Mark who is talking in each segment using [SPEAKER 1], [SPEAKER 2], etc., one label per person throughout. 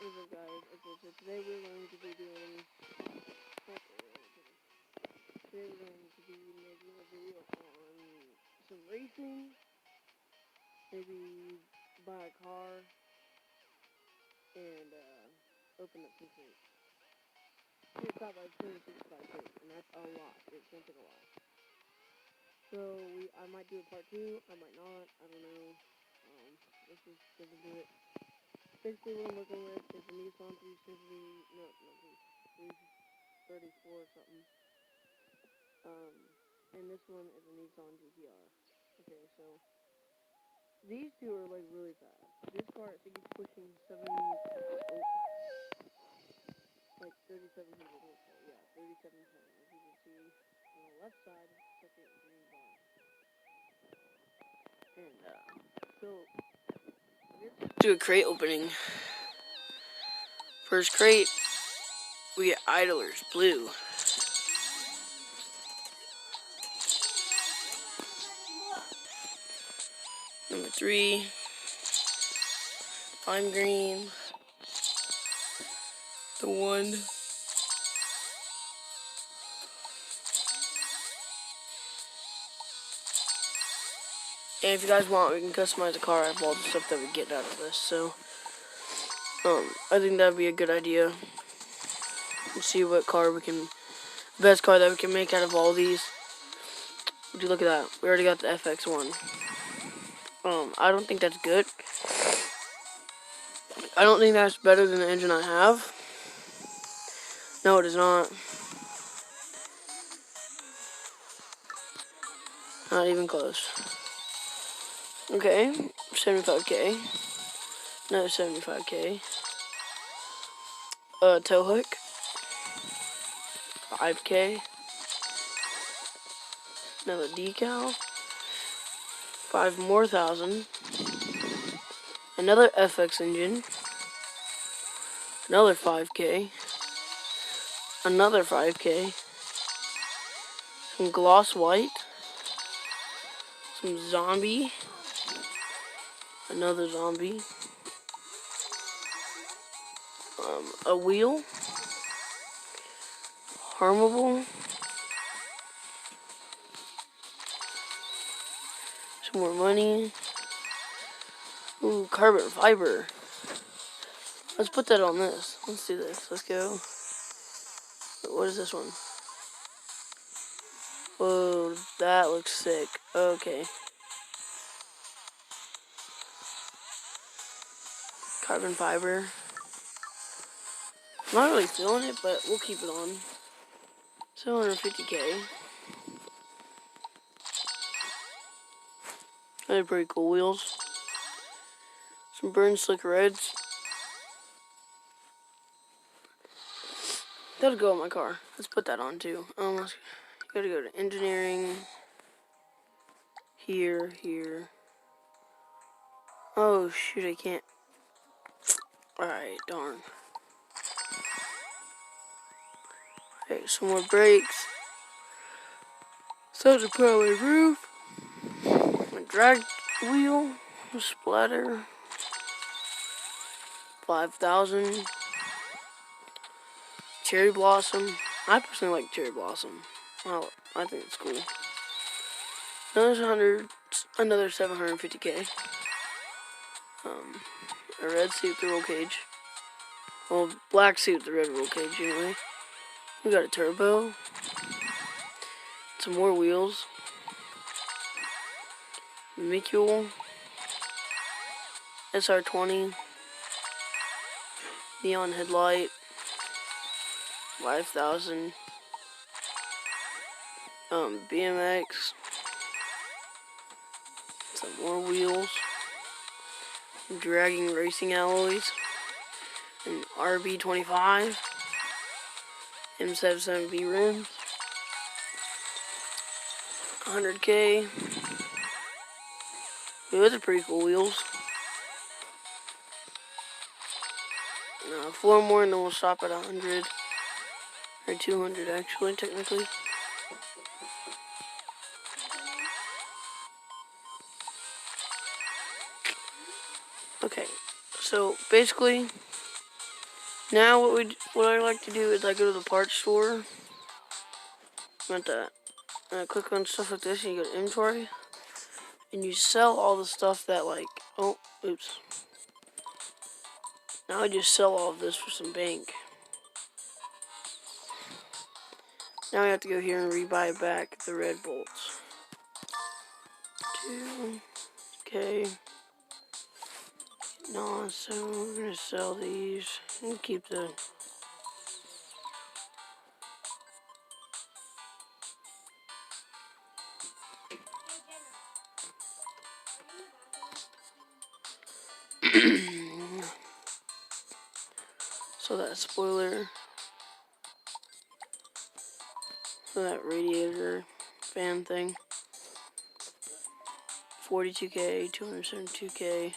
[SPEAKER 1] what's up, guys? Okay, so today we're going to be doing. Today we're going to be making a video on some racing. Maybe buy a car and open up some crates. Get caught by 265 crates, and that's a lot. It's gonna take a lot. So I might do a part 2. I might not. I don't know. Let's just get into it. Basically, what I'm working with is a Nissan 334 or something. And this one is a Nissan GTR. Okay, so these two are like really fast. This car, I think it's pushing 3,700 horsepower. Yeah, 3,710. As you can see on the left side, second green bar. And so let's do a crate opening. First crate, we get Idlers Blue. Number 3, Lime Green. The 1. And if you guys want, we can customize the car. I have all the stuff that we get out of this. So, I think that would be a good idea. Let's see what car we can, best car that we can make out of all these. Would you look at that? We already got the FX1. I don't think that's good. I don't think that's better than the engine I have. No, it is not. Not even close. Okay, 75K. Another 75K. Tow hook. 5K. Another decal. 5 more thousand. Another FX engine. Another 5K. Another 5K. Some gloss white. Some zombie. Another zombie. A wheel. Harmable. Some more money. Ooh, carbon fiber. Let's put that on this. Let's do this. Let's go. What is this one? Whoa, that looks sick. Okay. Carbon fiber. I'm not really feeling it, but we'll keep it on. 750K. They're pretty cool wheels. Some burn slick reds. That'll go on my car. Let's put that on too. Gotta go to engineering. Here. Oh shoot, I can't. Alright, darn. Okay, some more brakes. Something to put on my roof. My drag wheel. Splatter. 5,000. Cherry Blossom. I personally like Cherry Blossom. Well, I think it's cool. Another 750K. A red suit, the roll cage. Well, black suit, the red roll cage anyway. We got a turbo. Some more wheels. Micule. SR20. Neon headlight. 5,000. BMX. Some more wheels. Dragging racing alloys. An RB25. M77B rims. 100K. Those are pretty cool wheels. 4 more and then we'll stop at 100. Or 200 actually, technically. Okay, so basically, Now what I like to do is I go to the parts store. Not that. And I click on stuff like this and you go to inventory. And you sell all the stuff that like, oh, oops. Now I just sell all of this for some bank. Now I have to go here and rebuy back the red bolts. 2, okay. No, so we're gonna sell these and keep the. So that spoiler, so that radiator fan thing, 42K, 272K.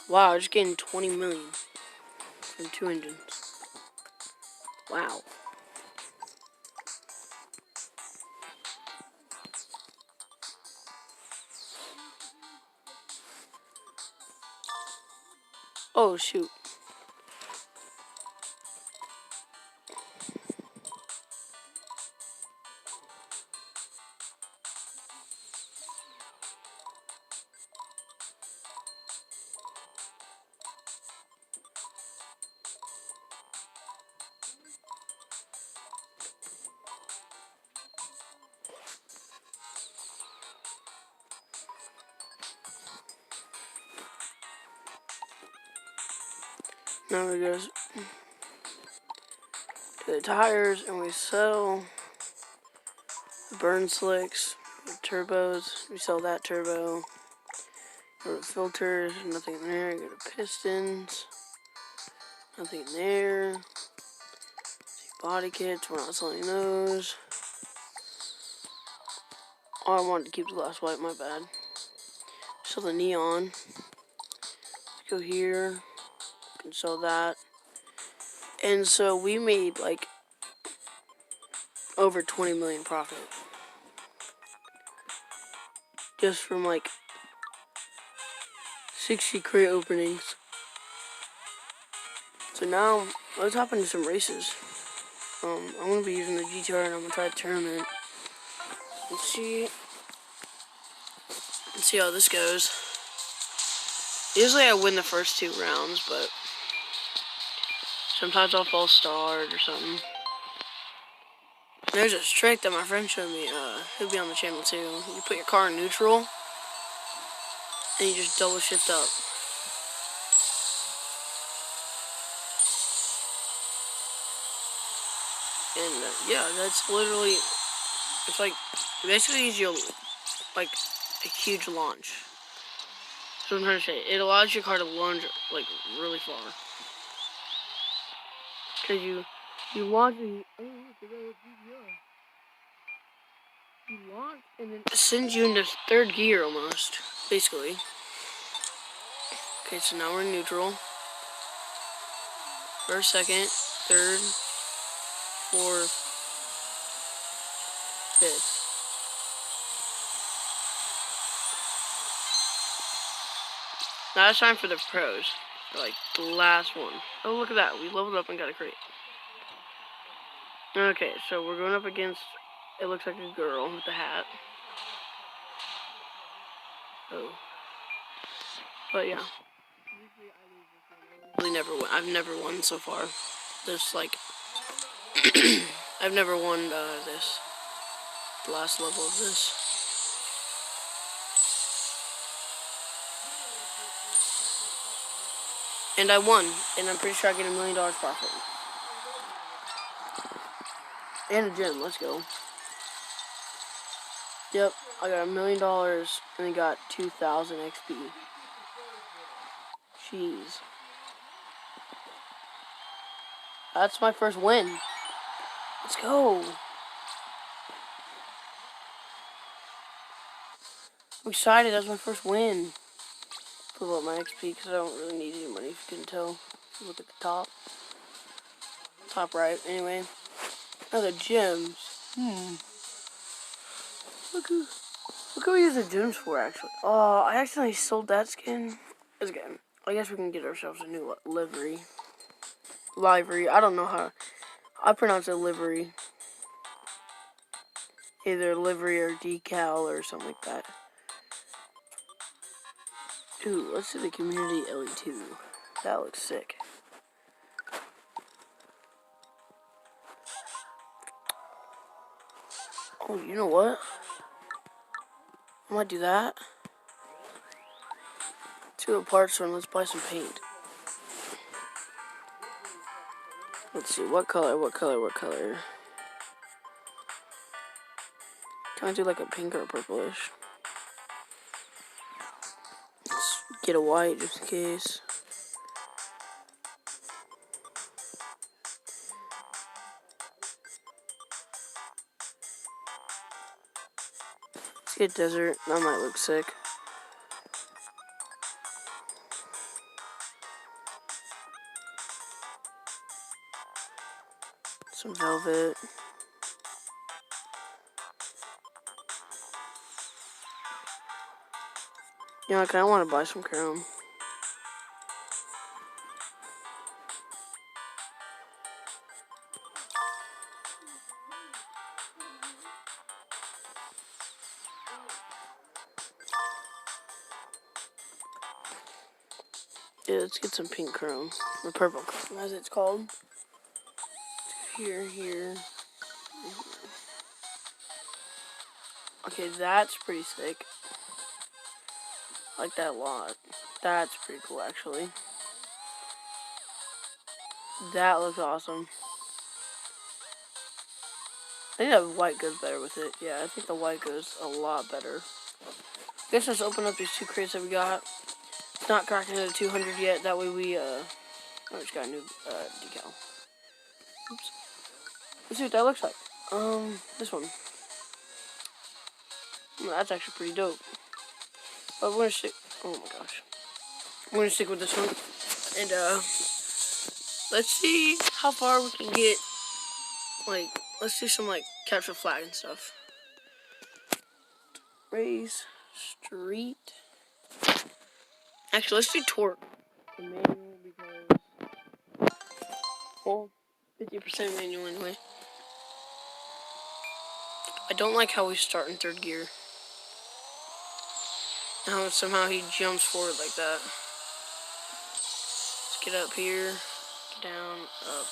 [SPEAKER 1] Wow, I just gained 20 million from 2 engines. Wow. Oh shoot. Now we go to the tires and we sell the burn slicks, the turbos. We sell that turbo. Go to filters, nothing in there. Go to pistons, nothing in there. Body kits, we're not selling those. Oh, I wanted to keep the glass white, my bad. Sell the neon. Let's go here. Can sell that. And so we made like over 20 million profit. Just from like 60 crate openings. So now, let's hop into some races. I'm going to be using the GTR and I'm going to try the tournament. Let's see how this goes. Usually I win the first 2 rounds, but sometimes I'll fall starred or something. There's a trick that my friend showed me. He'll be on the channel too. You put your car in neutral, and you just double shift up. And yeah, that's literally, it's like, basically gives you like a huge launch. So I'm trying to say, it allows your car to launch like really far. Cause you launch and you launch and then it sends you into 3rd gear almost, basically. Okay, so now we're in neutral. 1st, 2nd, 3rd, 4th, 5th. Now it's time for the pros. Like the last one. Oh, look at that. We leveled up and got a crate. Okay, so we're going up against, it looks like a girl with a hat. Oh. But yeah. I've never won so far. There's like, I've never won this. The last level of this. And I won. And I'm pretty sure I get $1 million profit. And a gym, let's go. Yep, I got $1 million and I got 2,000 XP. Jeez. That's my first win. Let's go. I'm excited, that's my first win. Pull up my XP because I don't really need any money, if you couldn't tell. Look at the top. Top right, anyway. Oh, the gems. Look who. What can we use the gems for, actually? Oh, I accidentally sold that skin. It's okay. I guess we can get ourselves a new livery. Livery. I don't know how. I pronounce it livery. Either livery or decal or something like that. Ooh, let's do the community LE2. That looks sick. Oh, you know what? I might do that. Let's go to parts store and let's buy some paint. Let's see, what color? Can I do like a pink or a purplish? Let's get a white just in case. Let's get desert. That might look sick. Some velvet. Yeah, I kind of want to buy some chrome. Yeah, let's get some pink chrome. Or purple chrome, as it's called. Here. Okay, that's pretty sick. I like that a lot. That's pretty cool, actually. That looks awesome. I think that white goes better with it. Yeah, I think the white goes a lot better. I guess let's open up these two crates that we got. It's not cracked into 200 yet. That way we, oh, just got a new, decal. Oops. Let's see what that looks like. This one. That's actually pretty dope. But we're gonna stick, oh my gosh. We're gonna stick with this one. And, let's see how far we can get. Like, let's do some, like, capture flag and stuff. Race, street. Actually, let's do torque. The manual because, well, 50% manual anyway. I don't like how we start in third gear. How somehow he jumps forward like that. Let's get up here, down, up.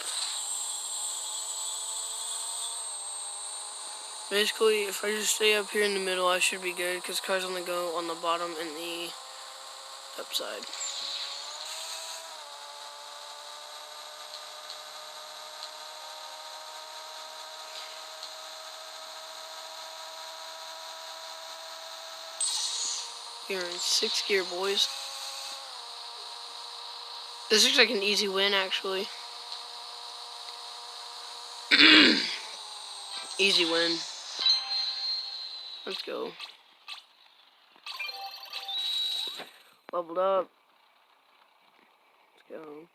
[SPEAKER 1] Basically, if I just stay up here in the middle, I should be good, because cars only go on the bottom and the upside. We're in 6th gear, boys. This looks like an easy win, actually. Easy win. Let's go. Leveled up. Let's go.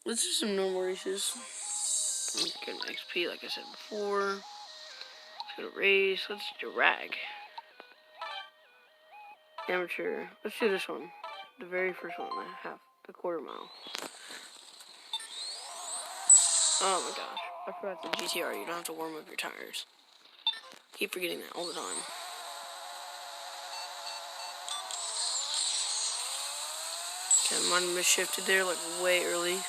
[SPEAKER 1] Let's do some normal races. Let's get an XP, like I said before. Let's go to race. Let's drag. Amateur. Let's do this one. The very first one. The quarter mile. Oh my gosh. I forgot the GTR. You don't have to warm up your tires. Keep forgetting that all the time. Okay, mine was shifted there like way early.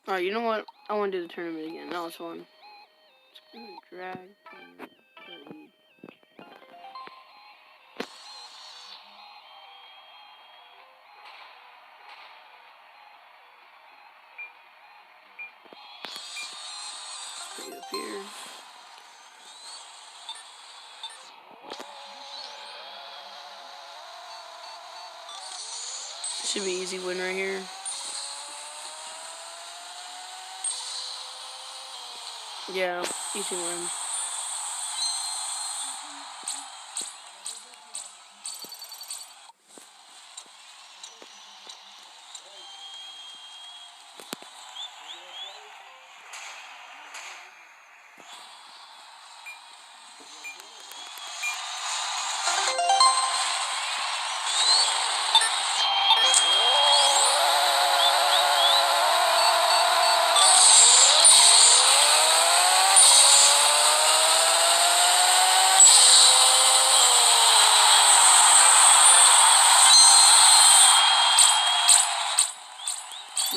[SPEAKER 1] Alright, you know what? I want to do the tournament again. That was fun. Just gonna drag. Put it up here. Should be easy win right here. Yeah, easy win.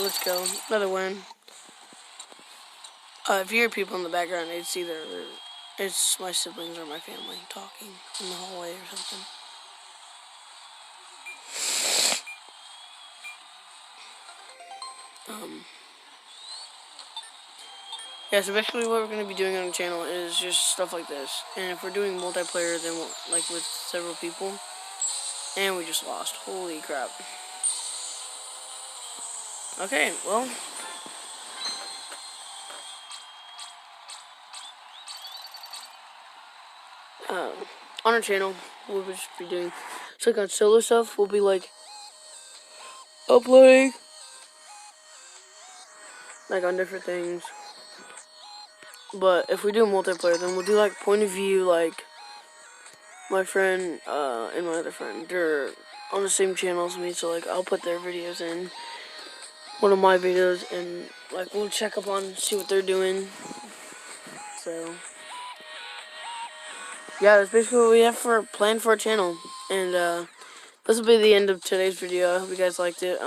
[SPEAKER 1] Let's go. Another win. If you hear people in the background, it's either it's my siblings or my family talking in the hallway or something. Yeah, so basically what we're going to be doing on the channel is just stuff like this. And if we're doing multiplayer, then like with several people, and we just lost. Holy crap. Okay, well, on our channel, we'll just be doing, it's like on solo stuff, we'll be like uploading, like on different things. But if we do multiplayer, then we'll do like point of view, like my friend and my other friend, they're on the same channel as me, so like I'll put their videos in one of my videos, and like we'll check up on, see what they're doing. So yeah, that's basically what we have planned for our channel. And this will be the end of today's video. I hope you guys liked it.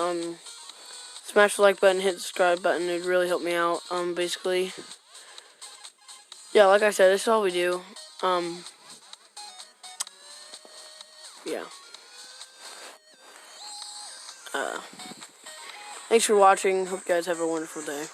[SPEAKER 1] Smash the like button, hit the subscribe button. It would really help me out. Basically, yeah, like I said, this is all we do. Yeah. Thanks for watching. Hope you guys have a wonderful day.